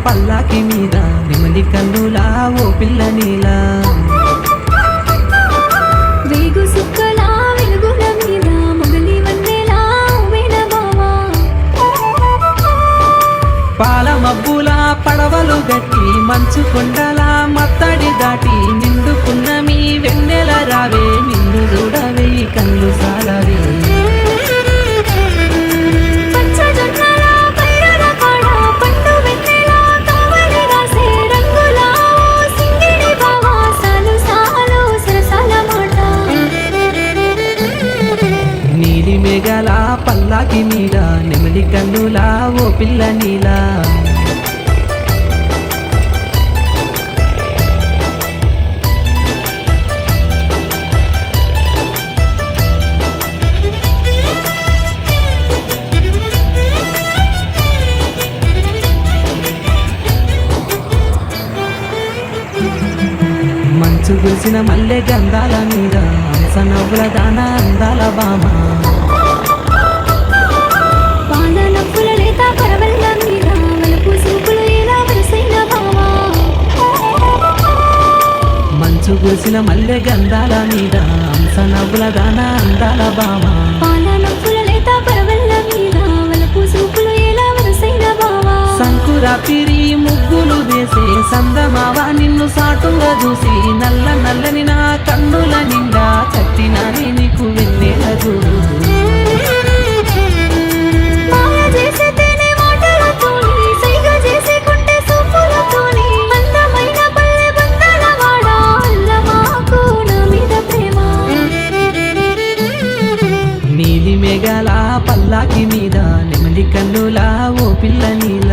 పల్లాకి మీద నెమలి కన్నులా ఓ పిల్ల నీలా వేగు సుక్కల వెలుగుల మీద మొగలి వన్నెలా వేణబావా పాల మబ్బుల పడవలు గట్టి మంచు కొండల మత్తడి దాటి నిండుకున్న మీ వెన్నెల రావే నిన్ను చూడవే కళ్ళు సాలవే పచ్చజొన్నల పైరల కాడ పండు వెన్నెల కావలి రాసే రంగుల సింగిడి బావా సాలు సాలు సరసాల మాట నీలి మేఘాల పల్లాకి మీద నెమలి కన్నులా ఓ పిల్ల నీలా మంచు కురిసిన మల్లె గంధాల మీద హంస నవ్వుల దాన అందాల బామ పాల నవ్వుల లేత పరవళ్ళ మీద వలపు సూపులు ఎలా వరసైన బావా మంచు కురిసిన మల్లె గంధాల మీద హంస నవ్వుల దాన అందాల బామ పాల నవ్వుల లేత పరవళ్ళ మీద వలపు సూపులు ఎలా వరసైన బావా సంకురాపిరి ముగ్గులు వేసే సందమావ నిన్ను సాటుగా చూసి నల్ల నల్లని నా కన్నుల నిండా కట్టినానే నీకు వెన్నెల చూడు మాయ చేసే తేనె మాటలతోని సైగ చేసే కుంటే సూపులతోని అందమైన పల్లె బంధాల వాడ అల్లమాకు నా మీద ప్రేమ నీలి మేఘాల పల్లాకి మీద నెమలి కన్నులా ఓ పిల్ల నీలా